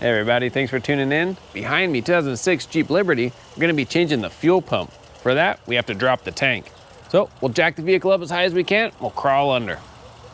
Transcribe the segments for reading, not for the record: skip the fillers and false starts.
Hey everybody, thanks for tuning in. Behind me, 2006 Jeep Liberty, we're gonna be changing the fuel pump. For that, we have to drop the tank. So we'll jack the vehicle up as high as we can, we'll crawl under.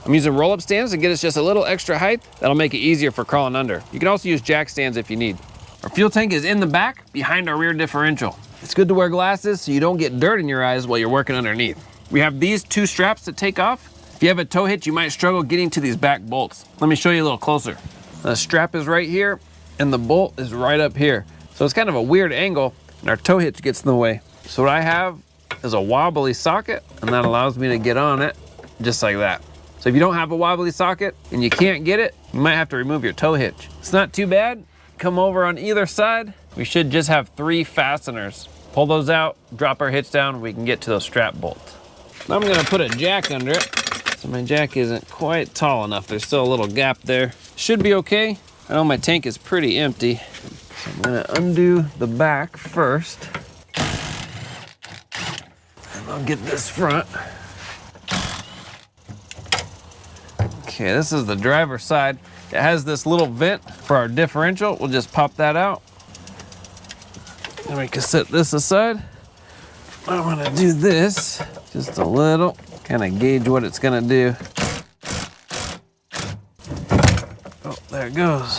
I'm using roll-up stands to get us just a little extra height. That'll make it easier for crawling under. You can also use jack stands if you need. Our fuel tank is in the back, behind our rear differential. It's good to wear glasses so you don't get dirt in your eyes while you're working underneath. We have these two straps to take off. If you have a tow hitch, you might struggle getting to these back bolts. Let me show you a little closer. The strap is right here, and the bolt is right up here. So it's kind of a weird angle, and our tow hitch gets in the way. So what I have is a wobbly socket, and that allows me to get on it just like that. So if you don't have a wobbly socket and you can't get it, you might have to remove your tow hitch. It's not too bad. Come over on either side. We should just have 3 fasteners. Pull those out, drop our hitch down, we can get to those strap bolts. Now I'm gonna put a jack under it. So my jack isn't quite tall enough. There's still a little gap there. Should be okay. I know my tank is pretty empty. So I'm gonna undo the back first. And I'll get this front. Okay, this is the driver's side. It has this little vent for our differential. We'll just pop that out. And we can set this aside. I'm gonna do this just a little, kind of gauge what it's gonna do. Oh, there it goes.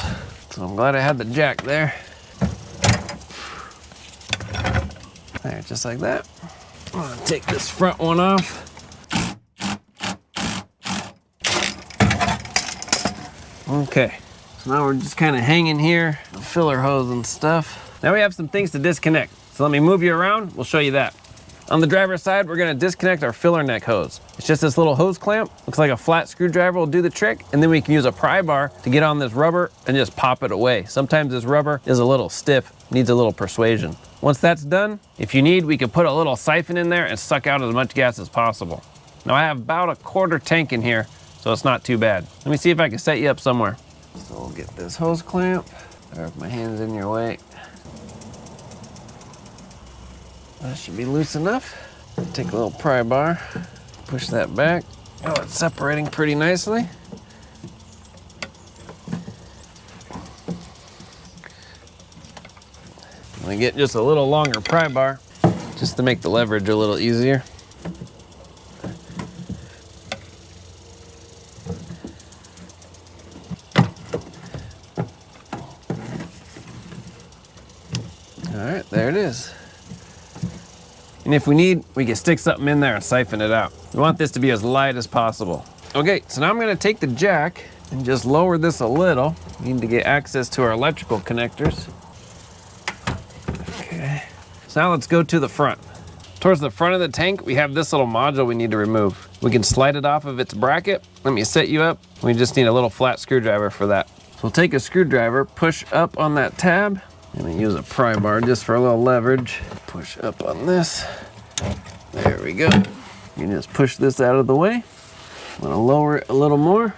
So I'm glad I had the jack there. There, just like that. I'm gonna take this front one off. Okay, so now we're just kind of hanging here, the filler hose and stuff. Now we have some things to disconnect. So let me move you around, we'll show you that. On the driver's side, we're gonna disconnect our filler neck hose. It's just this little hose clamp. Looks like a flat screwdriver will do the trick, and then we can use a pry bar to get on this rubber and just pop it away. Sometimes this rubber is a little stiff, needs a little persuasion. Once that's done, if you need, we can put a little siphon in there and suck out as much gas as possible. Now I have about a quarter tank in here, so it's not too bad. Let me see if I can set you up somewhere. So we'll get this hose clamp. Or if my hand's in your way. That should be loose enough. Take a little pry bar, push that back. Oh, it's separating pretty nicely. I'm gonna get just a little longer pry bar, just to make the leverage a little easier. All right, there it is. And if we need, we can stick something in there and siphon it out. We want this to be as light as possible. Okay, so now I'm gonna take the jack and just lower this a little. We need to get access to our electrical connectors. Okay, so now let's go to the front. Towards the front of the tank, we have this little module we need to remove. We can slide it off of its bracket. Let me set you up. We just need a little flat screwdriver for that. So we'll take a screwdriver, push up on that tab. I'm gonna use a pry bar just for a little leverage. Push up on this. There we go. You can just push this out of the way. I'm gonna lower it a little more.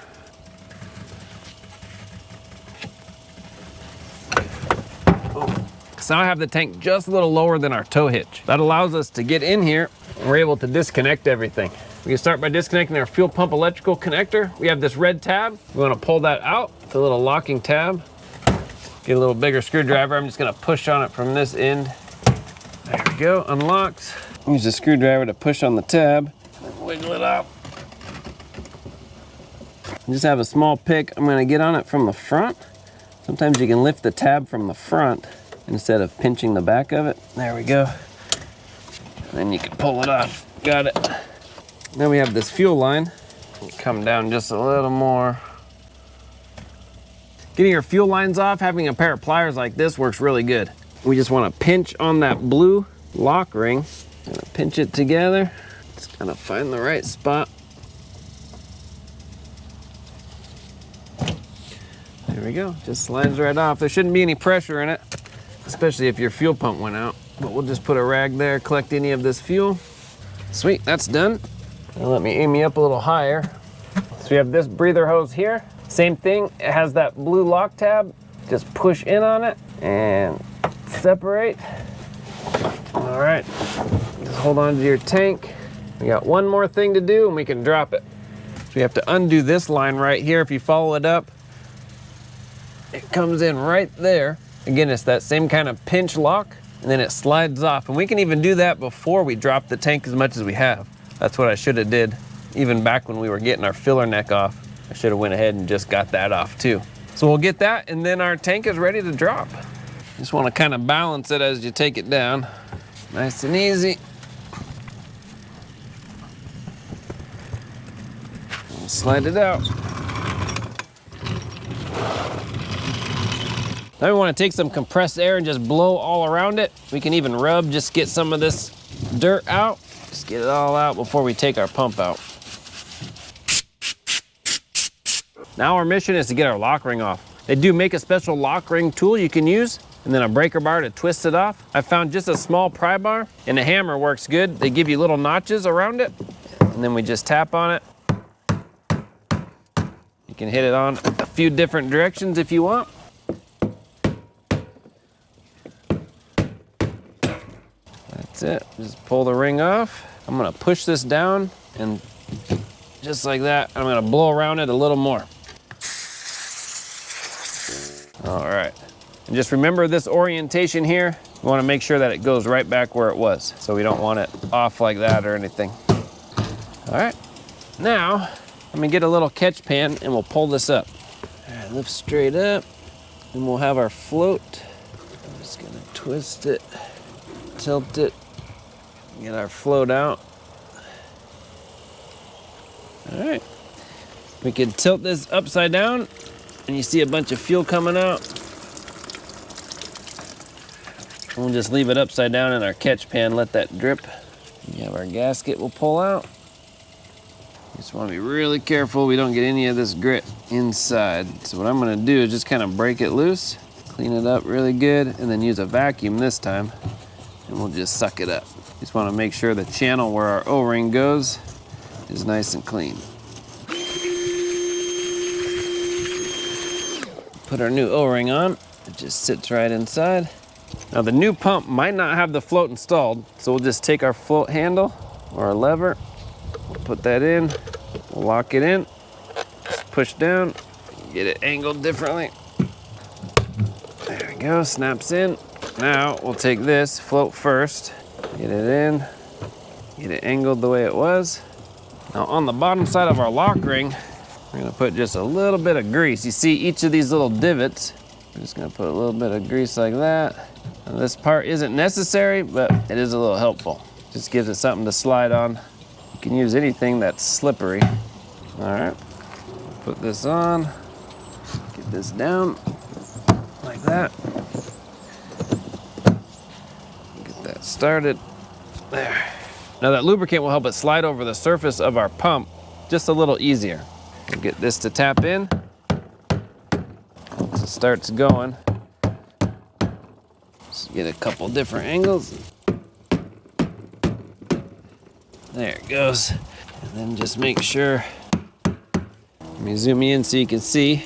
Oh. So now I have the tank just a little lower than our tow hitch. That allows us to get in here and we're able to disconnect everything. We can start by disconnecting our fuel pump electrical connector. We have this red tab. We wanna pull that out. It's a little locking tab. Get a little bigger screwdriver. I'm just gonna push on it from this end. There we go, unlocks. Use the screwdriver to push on the tab, and wiggle it out. Just have a small pick. I'm gonna get on it from the front. Sometimes you can lift the tab from the front instead of pinching the back of it. There we go. And then you can pull it off. Got it. Then we have this fuel line. Come down just a little more. Getting your fuel lines off, having a pair of pliers like this works really good. We just want to pinch on that blue lock ring. Gonna pinch it together. Just gotta find the right spot. There we go, just slides right off. There shouldn't be any pressure in it, especially if your fuel pump went out. But we'll just put a rag there, collect any of this fuel. Sweet, that's done. Now let me aim you up a little higher. So we have this breather hose here. Same thing, it has that blue lock tab. Just push in on it and separate. All right, just hold on to your tank. We got one more thing to do and we can drop it. So we have to undo this line right here. If you follow it up, it comes in right there. Again, it's that same kind of pinch lock, and then it slides off. And we can even do that before we drop the tank as much as we have. That's what I should have did. Even back when we were getting our filler neck off, I should have went ahead and just got that off too. So we'll get that, and then our tank is ready to drop. Just want to kind of balance it as you take it down. Nice and easy. And slide it out. Now we want to take some compressed air and just blow all around it. We can even rub, just get some of this dirt out. Just get it all out before we take our pump out. Now our mission is to get our lock ring off. They do make a special lock ring tool you can use, and then a breaker bar to twist it off. I found just a small pry bar, and a hammer works good. They give you little notches around it, and then we just tap on it. You can hit it on a few different directions if you want. That's it, just pull the ring off. I'm gonna push this down, and just like that, I'm gonna blow around it a little more. All right, and just remember this orientation here. You wanna make sure that it goes right back where it was, so we don't want it off like that or anything. All right, now, I'm gonna get a little catch pan and we'll pull this up. All right, lift straight up, and we'll have our float. I'm just gonna twist it, tilt it, get our float out. All right, we can tilt this upside down, and you see a bunch of fuel coming out. We'll just leave it upside down in our catch pan, let that drip. You have our gasket we'll pull out. Just want to be really careful we don't get any of this grit inside. So what I'm going to do is just kind of break it loose, clean it up really good, and then use a vacuum this time, and we'll just suck it up. Just want to make sure the channel where our O-ring goes is nice and clean. Put our new O-ring on. It just sits right inside. Now the new pump might not have the float installed, so we'll just take our float handle or our lever, we'll put that in, we'll lock it in, just push down, get it angled differently. There we go, snaps in. Now we'll take this float first, get it in, get it angled the way it was. Now on the bottom side of our lock ring, we're gonna put just a little bit of grease. You see each of these little divots. We're just gonna put a little bit of grease like that. Now this part isn't necessary, but it is a little helpful. Just gives it something to slide on. You can use anything that's slippery. All right, put this on, get this down like that. Get that started, there. Now that lubricant will help it slide over the surface of our pump just a little easier. We'll get this to tap in. Once it starts going, just get a couple different angles. There it goes. And then just make sure, let me zoom in so you can see.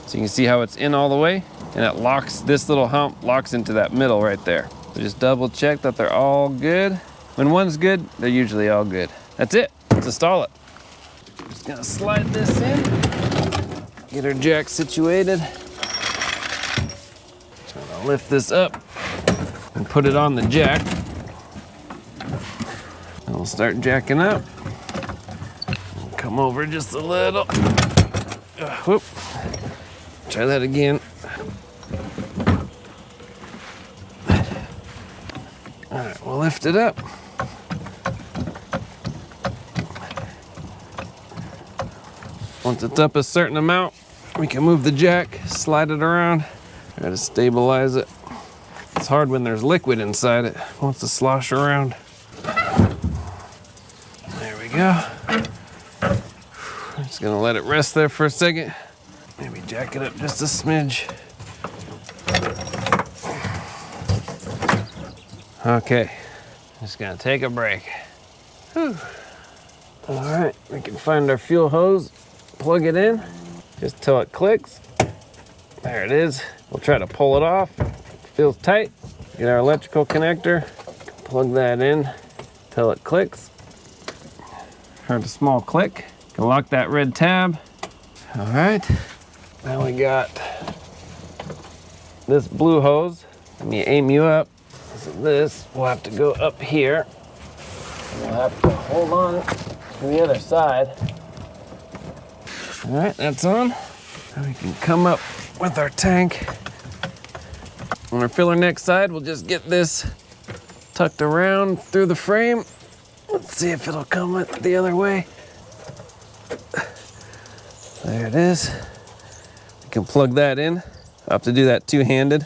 So you can see how it's in all the way, and it locks, this little hump locks into that middle right there. So just double check that they're all good. When one's good, they're usually all good. That's it, let's install it. Just gonna slide this in, get our jack situated. Trying to lift this up and put it on the jack. And we'll start jacking up. Come over just a little. Whoop. Try that again. All right, we'll lift it up. Once it's up a certain amount, we can move the jack, slide it around, try to stabilize it. It's hard when there's liquid inside it. It wants to slosh around. There we go. I'm just gonna let it rest there for a second. Maybe jack it up just a smidge. Okay, just gonna take a break. Whew. All right, we can find our fuel hose, plug it in, just till it clicks. There it is. We'll try to pull it off. It feels tight. Get our electrical connector, plug that in till it clicks. Heard a small click. Can lock that red tab. All right, now we got this blue hose. Let me aim you up. So this will have to go up here. We'll have to hold on to the other side. All right, that's on. Now we can come up with our tank. On our filler neck side, we'll just get this tucked around through the frame. Let's see if it'll come the other way. There it is. We can plug that in. I'll have to do that two-handed.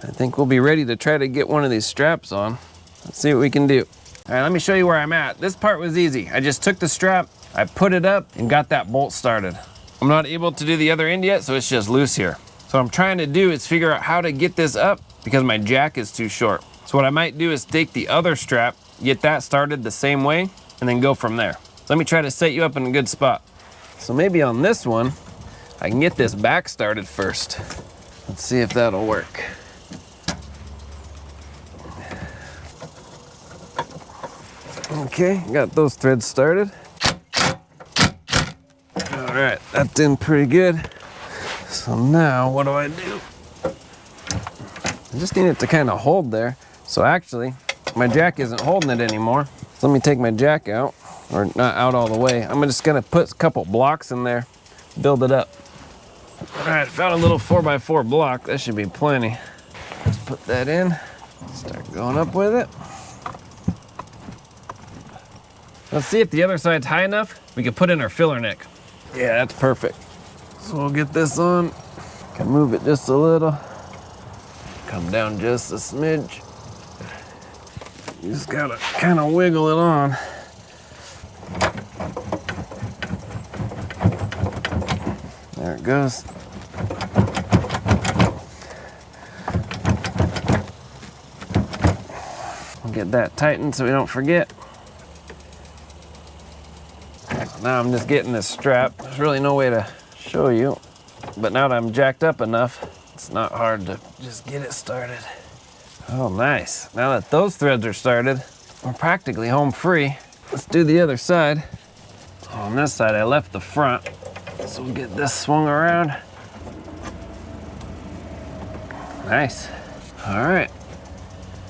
I think we'll be ready to try to get one of these straps on. Let's see what we can do. All right, let me show you where I'm at. This part was easy. I just took the strap, I put it up, and got that bolt started. I'm not able to do the other end yet, so it's just loose here. So what I'm trying to do is figure out how to get this up because my jack is too short. So what I might do is take the other strap, get that started the same way, and then go from there. So let me try to set you up in a good spot. So maybe on this one, I can get this back started first. Let's see if that'll work. Okay, got those threads started. All right, that's in pretty good. So now what do? I just need it to kind of hold there. So actually, my jack isn't holding it anymore. So let me take my jack out, or not out all the way. I'm just gonna put a couple blocks in there, build it up. All right, found a little 4x4 block. That should be plenty. Let's put that in, start going up with it. Let's see if the other side's high enough. We can put in our filler neck. Yeah, that's perfect. So we'll get this on. Can move it just a little. Come down just a smidge. You just gotta kind of wiggle it on. There it goes. We'll get that tightened so we don't forget. Now I'm just getting this strap. There's really no way to show you, but now that I'm jacked up enough, it's not hard to just get it started. Oh, nice. Now that those threads are started, we're practically home free. Let's do the other side. On this side, I left the front, so we'll get this swung around. Nice. All right.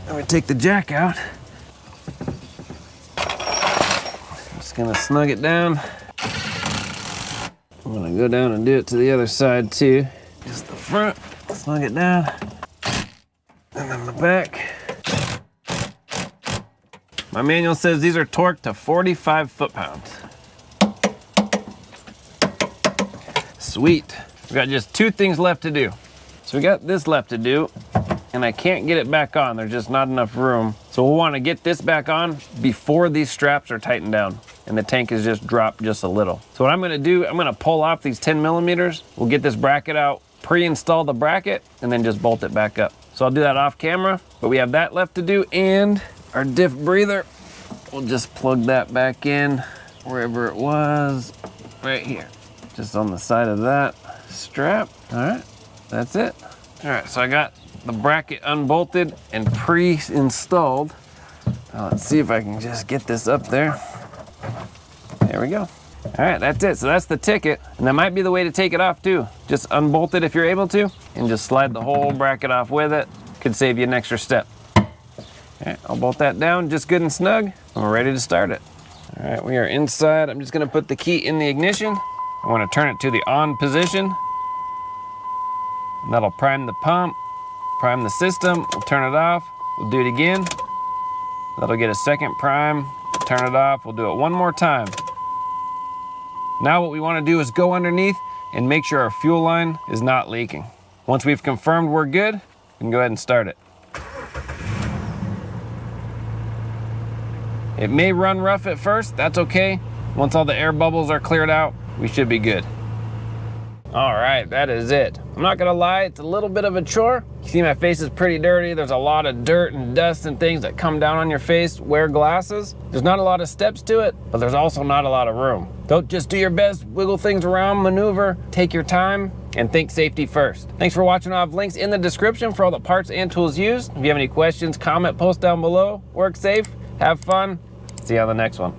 Then we take the jack out. Gonna snug it down. I'm gonna go down and do it to the other side too. Just the front, snug it down. And then the back. My manual says these are torqued to 45 foot-pounds. Sweet. We've got just two things left to do. So we got this left to do, and I can't get it back on. There's just not enough room. So we'll wanna get this back on before these straps are tightened down and the tank is just dropped just a little. So what I'm gonna do, I'm gonna pull off these 10 millimeters. We'll get this bracket out, pre-install the bracket, and then just bolt it back up. So I'll do that off camera, but we have that left to do, and our diff breather, we'll just plug that back in wherever it was, right here. Just on the side of that strap. All right, that's it. All right, so I got the bracket unbolted and pre-installed. Now let's see if I can just get this up there. There we go. All right, that's it. So that's the ticket. And that might be the way to take it off too. Just unbolt it if you're able to, and just slide the whole bracket off with it. Could save you an extra step. All right, I'll bolt that down just good and snug, and we're ready to start it. All right, we are inside. I'm just gonna put the key in the ignition. I wanna turn it to the on position. And that'll prime the pump, prime the system. We'll turn it off. We'll do it again. That'll get a second prime. Turn it off. We'll do it one more time. Now what we want to do is go underneath and make sure our fuel line is not leaking. Once we've confirmed we're good, we can go ahead and start it. It may run rough at first. That's okay. Once all the air bubbles are cleared out, we should be good. All right, that is it. I'm not gonna lie, it's a little bit of a chore. You see my face is pretty dirty. There's a lot of dirt and dust and things that come down on your face. Wear glasses. There's not a lot of steps to it, but there's also not a lot of room. Don't just do your best, wiggle things around, maneuver, take your time, and think safety first. Thanks for watching. I'll have links in the description for all the parts and tools used. If you have any questions, comment, post down below. Work safe, have fun. See you on the next one.